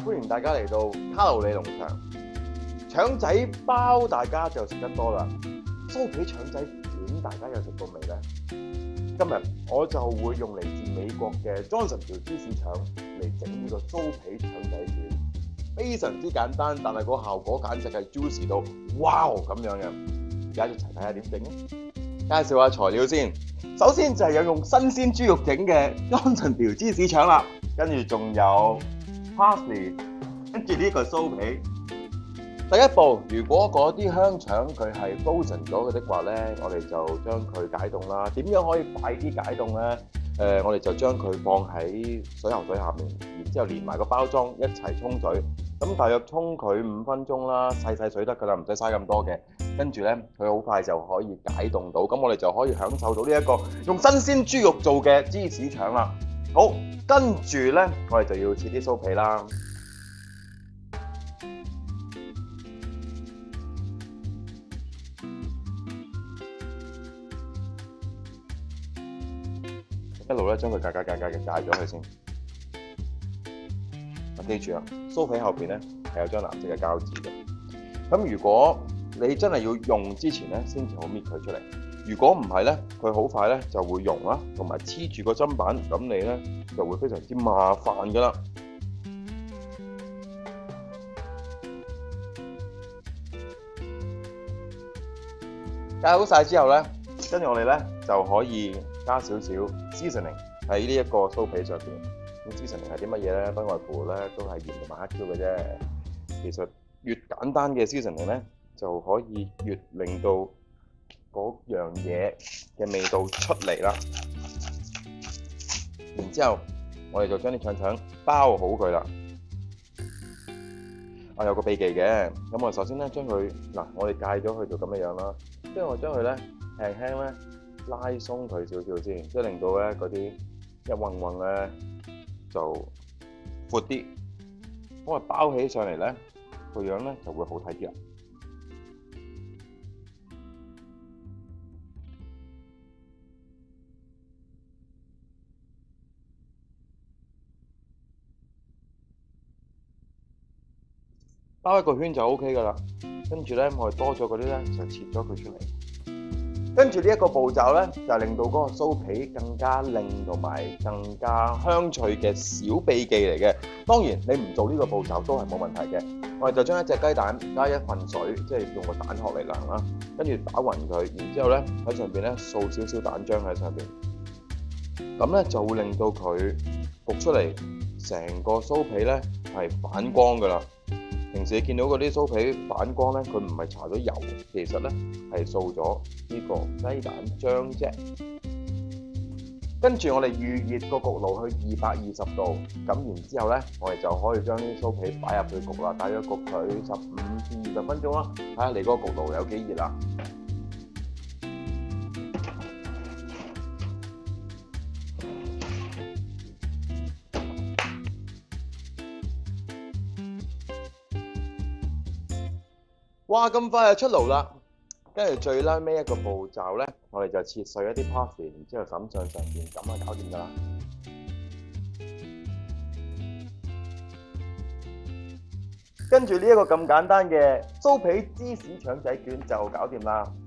歡迎大家嚟到卡路里農場。腸仔包大家就食得多啦，酥皮腸仔卷大家有食過未呢？今日我就會用嚟自美國嘅 Johnsonville 芝士腸嚟整呢個酥皮腸仔卷，非常之簡單，但係個效果簡直係 juicy 到哇咁樣嘅。而家一齊睇下點整啊！介紹下材料先，首先就係有用新鮮豬肉整嘅 Johnsonville 芝士腸啦，跟住仲有 parsley， 跟住呢個酥皮。第一步，如果嗰啲香腸佢係 frozen 咗嘅的話咧，我哋就將佢解凍啦。點樣可以快啲解凍咧？我哋就將佢放喺水喉水下面，然之後連埋個包裝一齊沖水。咁大約沖佢5分鐘啦，細水得㗎啦，唔使嘥咁多嘅。跟住咧，佢好快就可以解凍到。咁我哋就可以享受到呢一個用新鮮豬肉做嘅芝士腸啦。好，跟住咧，我哋就要切啲酥皮啦。一路咧將佢解咗佢先。記住啊，酥皮後邊咧係有張藍色嘅膠紙嘅。咁如果你真係要用之前咧，先至好搣佢出嚟。如果唔係咧，佢好快咧就會溶啦，同埋黐住個砧板，咁你咧就會非常之麻煩噶啦。解好晒之後咧，跟住我哋咧就可以加少少 seasoning 喺呢一個酥皮上邊。咁 seasoning 係啲乜嘢咧？不外乎咧都係鹽同埋黑椒嘅啫。其實越簡單嘅 seasoning 咧，就可以越令到嗰樣嘢嘅味道出嚟啦。然之後我哋就將啲腸包好佢啦。有個秘技嘅，咁我首先咧將佢我哋戒咗佢就咁樣啦。即係我將佢咧輕輕咧拉鬆佢少少先，即係令到咧嗰啲一混混咧就闊啲。咁我包起上嚟咧個樣咧就會好睇啲啦。包一個圈就 OK 㗎啦。跟住咧，我哋多咗嗰啲咧就切咗佢出嚟。跟住呢一個步驟咧，就係令到嗰個酥皮更加靚同埋更加香脆嘅小秘技嚟嘅。當然你唔做呢個步驟都係冇問題嘅。我哋就將一隻雞蛋加一份水，即係用個蛋殼嚟量啦。跟住打勻佢，然之後咧喺上邊咧掃少少蛋漿喺上邊。咁咧就會令到佢焗出嚟，成個酥皮咧係反光㗎啦。平時你見到嗰啲酥皮反光咧，佢唔係搽咗油，其實咧係掃咗呢個雞蛋漿啫。跟住我哋預熱個焗爐去220度，咁然之後咧，我哋就可以將啲酥皮擺入去焗啦，大約焗佢15至20分鐘啦。睇下你嗰個焗爐有幾熱啦。哇！咁快就出爐啦！跟住最拉尾一個步驟咧，我哋就切碎一啲 parsley， 然之後揼上邊，咁啊搞掂㗎啦！跟住呢一個咁簡單嘅酥皮芝士腸仔卷就搞掂啦〜